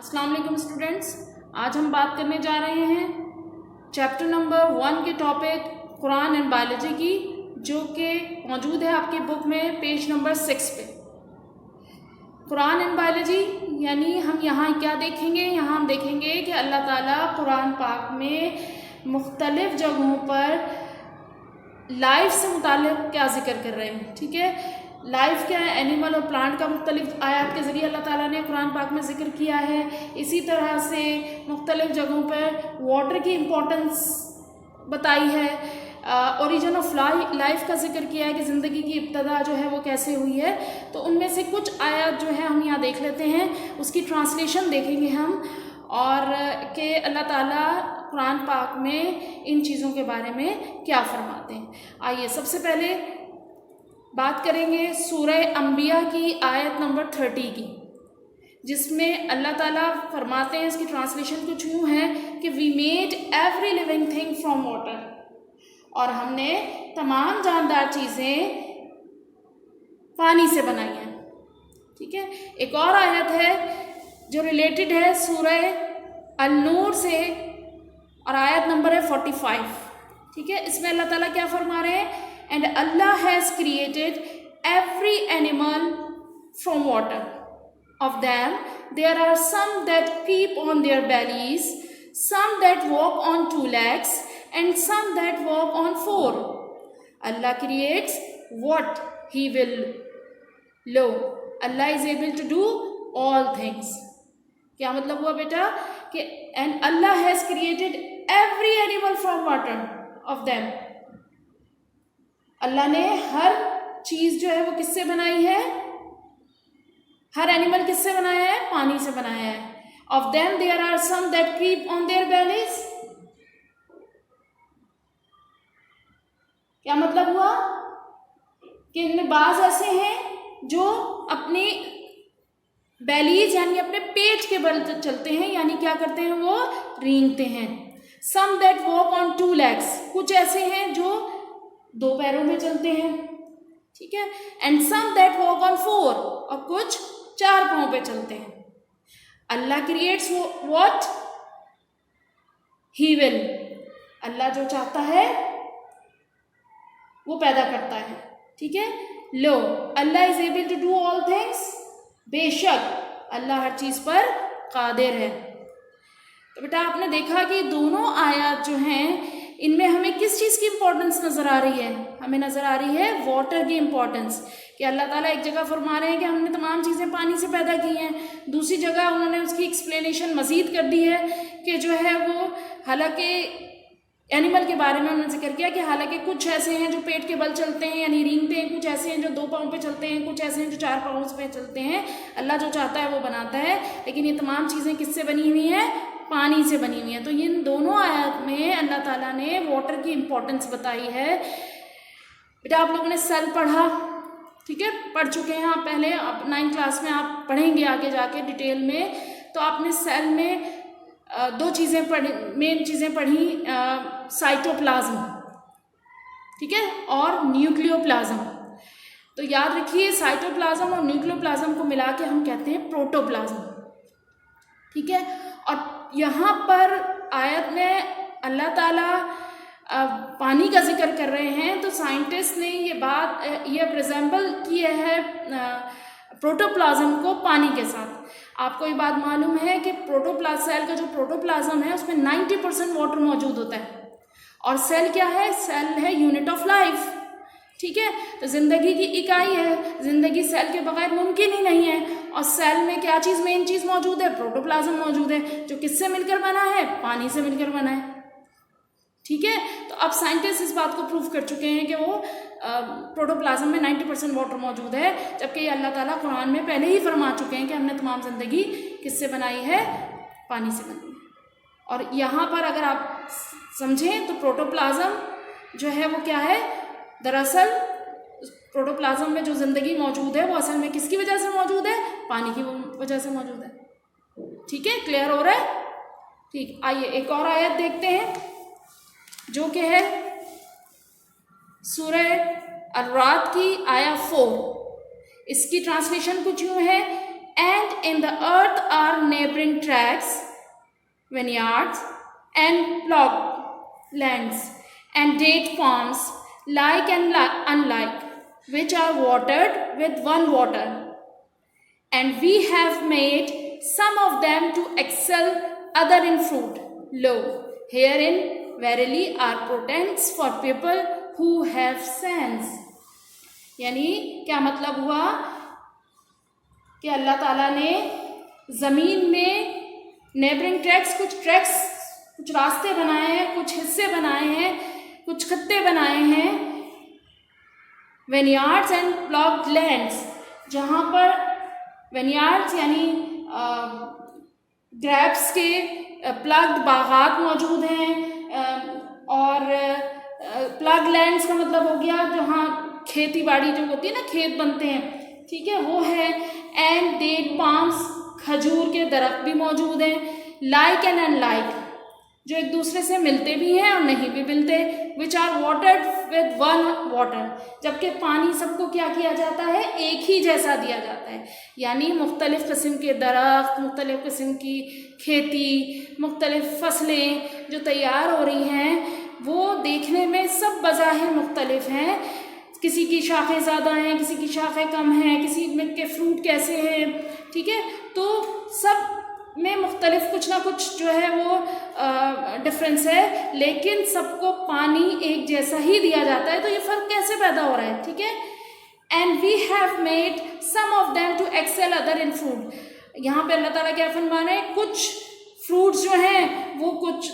अस्सलाम वालेकुम स्टूडेंट्स, आज हम बात करने जा रहे हैं चैप्टर नंबर 1 के टॉपिक कुरान एंड बायोलॉजी की, जो कि मौजूद है आपकी बुक में पेज नंबर 6 पे। कुरान एंड बायोलॉजी यानी हम यहाँ क्या देखेंगे? यहाँ हम देखेंगे कि अल्लाह ताला कुरान पाक में मुख्तलिफ़ जगहों पर लाइफ से मुताल्लिक़ क्या ज़िक्र कर रहे हैं। ठीक है, लाइफ क्या है, एनिमल और प्लांट का मुख्तलिफ आयात के ज़रिए अल्लाह ताला ने कुरान पाक में ज़िक्र किया है। इसी तरह से मुख्तलिफ़ जगहों पर वाटर की इम्पोर्टेंस बताई है, ओरिजिन ऑफ लाइफ का ज़िक्र किया है कि ज़िंदगी की इब्तदा जो है वो कैसे हुई है। तो उनमें से कुछ आयत जो है हम यहाँ देख लेते हैं, उसकी ट्रांसलेशन देखेंगे हम, और कि अल्लाह ताला कुरान पाक में इन चीज़ों के बारे में क्या फरमाते हैं। आइए सबसे पहले बात करेंगे सूरह अंबिया की आयत नंबर 30 की, जिसमें अल्लाह ताला फरमाते हैं, इसकी ट्रांसलेशन कुछ यूँ है कि we made every living thing from water, और हमने तमाम जानदार चीज़ें पानी से बनाई हैं। ठीक है, एक और आयत है जो रिलेटेड है सूरह अन-नूर से, और आयत नंबर है 45। ठीक है, इसमें अल्लाह ताला क्या फरमा रहे हैं? And Allah has created every animal from water. Of them, there are some that creep on their bellies, some that walk on 2 legs, and some that walk on 4. Allah creates what He will. Lo, Allah is able to do all things. क्या मतलब हुआ बेटा? कि and Allah has created every animal from water of them. अल्लाह ने हर चीज़ जो है वो किससे बनाई है? हर एनिमल किससे बनाया है? पानी से बनाया है। Of them there are some that creep on their bellies. क्या मतलब हुआ? कि इनमें बाज ऐसे हैं जो अपने बेलीज यानी अपने पेट के बल चलते हैं, यानी क्या करते हैं? वो रेंगते हैं। सम दैट वॉक ऑन 2 legs, कुछ ऐसे हैं जो 2 पैरों में चलते हैं। ठीक है, and some that walk on 4, और कुछ 4 पाँव पे चलते हैं। Allah creates what he will, Allah जो चाहता है वो पैदा करता है। ठीक है, lo Allah is able to do all things, बेशक अल्लाह हर चीज़ पर कादिर है। तो बेटा आपने देखा कि दोनों आयत जो हैं इनमें हमें किस चीज़ की इम्पोर्टेंस नज़र आ रही है? हमें नज़र आ रही है वाटर की इम्पोर्टेंस, कि अल्लाह ताला एक जगह फरमा रहे हैं कि हमने तमाम चीज़ें पानी से पैदा की हैं, दूसरी जगह उन्होंने उसकी एक्सप्लेनेशन मज़ीद कर दी है कि जो है वो हालांकि एनिमल के बारे में उन्होंने जिक्र किया कि हालांकि कुछ ऐसे हैं जो पेट के बल चलते हैं यानी रेंगते हैं, कुछ ऐसे हैं जो 2 पाँव पे चलते हैं, कुछ ऐसे हैं जो 4 पाँव पे चलते हैं। अल्लाह जो चाहता है वो बनाता है, लेकिन ये तमाम चीज़ें किससे बनी हुई हैं? पानी से बनी हुई है। तो इन दोनों आयत में अल्लाह ताला ने वाटर की इम्पोर्टेंस बताई है। बेटा आप लोगों ने सेल पढ़ा, ठीक है, पढ़ चुके हैं आप पहले, अब 9th क्लास में आप पढ़ेंगे आगे जाके डिटेल में। तो आपने सेल में 2 चीज़ें पढ़ी, मेन चीज़ें पढ़ी, साइटोप्लाज्म, ठीक है, और न्यूक्लियोप्लाज्म। तो याद रखिए साइटोप्लाज्म और न्यूक्लियोप्लाज्म को मिला के हम कहते हैं प्रोटोप्लाज्म। ठीक है, और यहाँ पर आयत में अल्लाह ताला पानी का जिक्र कर रहे हैं, तो साइंटिस्ट ने ये रिजेंबल किया है प्रोटोप्लाज्म को पानी के साथ। आपको ये बात मालूम है कि सेल का जो प्रोटोप्लाज्म है उसमें 90% वाटर मौजूद होता है, और सेल क्या है? सेल है यूनिट ऑफ लाइफ। ठीक है, तो ज़िंदगी की इकाई है, ज़िंदगी सेल के बगैर मुमकिन ही नहीं है। और सेल में क्या चीज़, मेन चीज़ मौजूद है? प्रोटोप्लाज्म मौजूद है, जो किससे मिलकर बना है? पानी से मिलकर बना है। ठीक है, तो अब साइंटिस्ट इस बात को प्रूव कर चुके हैं कि वो प्रोटोप्लाज्म में 90% वाटर मौजूद है, जबकि अल्लाह ताला कुरान में पहले ही फरमा चुके हैं कि हमने तमाम ज़िंदगी किससे बनाई है? पानी से बनाई है। और यहाँ पर अगर आप समझें तो प्रोटोप्लाज्म जो है वो क्या है? दरअसल प्रोटोप्लाज्म में जो ज़िंदगी मौजूद है वो असल में किसकी वजह से मौजूद है? पानी की वजह से मौजूद है। ठीक है, क्लियर हो रहा है? ठीक, आइए एक और आयत देखते हैं जो कि है सूरह अर-राद की आया 4। इसकी ट्रांसलेशन कुछ यूँ है, And in the earth are neighboring tracts, vineyards, and ploughed lands, and date palms, like and unlike, which are watered with one water. And we have made some of them to excel other in fruit. Lo, herein verily are portents for people who have sense. یعنی کیا مطلب ہوا کہ اللہ تعالیٰ نے زمین میں neighbouring treks کچھ راستے بنائے ہیں، کچھ حصے بنائے ہیں، کچھ خطے بنائے ہیں، وینیارڈس اینڈ پلاگڈ لینڈس، جہاں پر وینیارڈس یعنی گریپس کے پلگڈ باغات موجود ہیں، اور پلگ لینڈس کا مطلب ہو گیا جہاں کھیتی باڑی جو ہوتی ہے نا، کھیت بنتے ہیں، ٹھیک ہے، وہ ہے. اینڈ ڈیٹ پامس، کھجور کے درخت بھی موجود ہیں. لائک اینڈ ان لائک، جو ایک دوسرے سے ملتے بھی ہیں اور نہیں بھی ملتے. Which are watered with one water, جبکہ پانی سب کو کیا کیا جاتا ہے، ایک ہی جیسا دیا جاتا ہے. یعنی مختلف قسم کے درخت، مختلف قسم کی کھیتی، مختلف فصلیں جو تیار ہو رہی ہیں وہ دیکھنے میں سب بظاہر مختلف ہیں. کسی کی شاخیں زیادہ ہیں، کسی کی شاخیں کم ہیں، کسی میں کے فروٹ کیسے ہیں، ٹھیک ہے. تو سب میں مختلف کچھ نہ کچھ جو ہے وہ ڈفرینس ہے، لیکن سب کو پانی ایک جیسا ہی دیا جاتا ہے. تو یہ فرق کیسے پیدا ہو رہا ہے، ٹھیک ہے. And we have made some of them to excel other in fruit. یہاں پہ اللہ تعالیٰ کیا فرما رہے ہیں، کچھ فروٹس جو ہیں وہ کچھ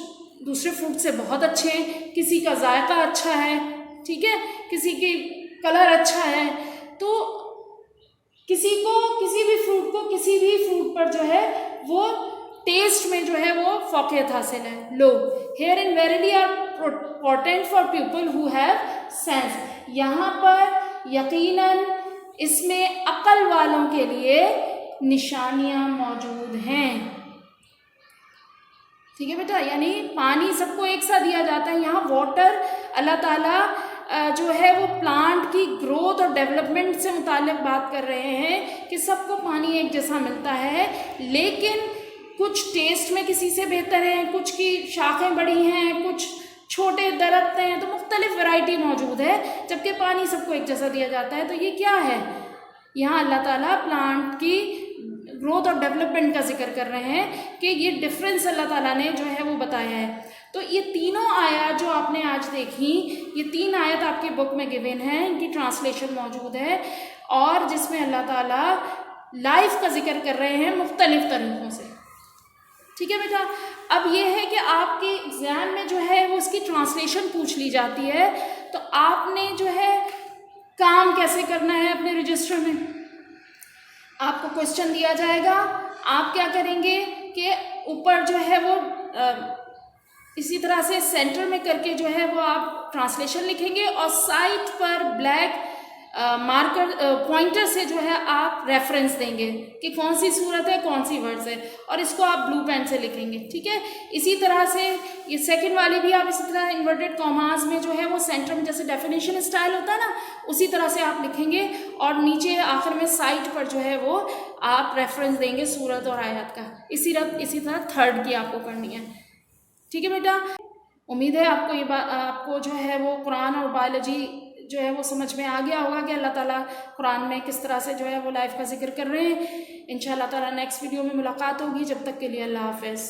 دوسرے فروٹ سے بہت اچھے ہیں، کسی کا ذائقہ اچھا ہے، ٹھیک ہے، کسی کی کلر اچھا ہے. تو کسی بھی فروٹ پر جو ہے وہ ٹیسٹ میں جو ہے وہ فوقیت حاصل ہے. Lo herein verily are portent for people who have sense. یہاں پر یقیناً اس میں عقل والوں کے لیے نشانیاں موجود ہیں. ٹھیک ہے بیٹا، یعنی پانی سب کو ایک ساتھ دیا جاتا ہے. یہاں واٹر اللہ تعالیٰ جو ہے وہ پلانٹ کی گروتھ اور ڈیولپمنٹ سے متعلق بات کر رہے ہیں کہ سب کو پانی ایک جیسا ملتا ہے، لیکن کچھ ٹیسٹ میں کسی سے بہتر ہیں، کچھ کی شاخیں بڑی ہیں، کچھ چھوٹے درخت ہیں، تو مختلف ورائٹی موجود ہے، جبکہ پانی سب کو ایک جیسا دیا جاتا ہے. تو یہ کیا ہے، یہاں اللہ تعالیٰ پلانٹ کی گروتھ اور ڈیولپمنٹ کا ذکر کر رہے ہیں کہ یہ ڈفرینس اللہ تعالیٰ نے جو ہے وہ بتایا ہے. تو یہ تینوں آیات جو آپ نے آج دیکھی، یہ 3 آیت آپ کی بک میں گیون ہیں، ان کی ٹرانسلیشن موجود ہے، اور جس میں اللہ تعالیٰ لائف کا ذکر کر رہے ہیں مختلف طریقوں سے. ٹھیک ہے بیٹا. اب یہ ہے کہ آپ کے ایگزام میں جو ہے وہ اس کی ٹرانسلیشن پوچھ لی جاتی ہے، تو آپ نے جو ہے کام کیسے کرنا ہے اپنے رجسٹر میں. آپ کو کوشچن دیا جائے گا، آپ کیا کریں گے کہ اوپر جو ہے وہ اسی طرح سے سینٹر میں کر کے جو ہے وہ آپ ٹرانسلیشن لکھیں گے، اور سائٹ پر بلیک مارکر پوائنٹر سے جو ہے آپ ریفرنس دیں گے کہ کون سی صورت ہے، کون سی ورڈز ہے، اور اس کو آپ بلو پین سے لکھیں گے. ٹھیک ہے. اسی طرح سے یہ سیکنڈ والی بھی آپ اسی طرح انورٹیڈ کاماز میں جو ہے وہ سینٹر میں جیسے ڈیفینیشن اسٹائل ہوتا ہے نا، اسی طرح سے آپ لکھیں گے، اور نیچے آخر میں سائٹ پر جو ہے وہ آپ ریفرنس دیں گے صورت اور آیات کا. اسی طرح تھرڈ کی آپ کو کرنی ہے. ٹھیک ہے بیٹا. امید ہے آپ کو یہ بات، آپ کو جو ہے وہ قرآن اور بایولوجی جو ہے وہ سمجھ میں آ گیا ہوگا کہ اللہ تعالیٰ قرآن میں کس طرح سے جو ہے وہ لائف کا ذکر کر رہے ہیں. انشاءاللہ تعالیٰ نیکسٹ ویڈیو میں ملاقات ہوگی. جب تک کے لیے اللہ حافظ.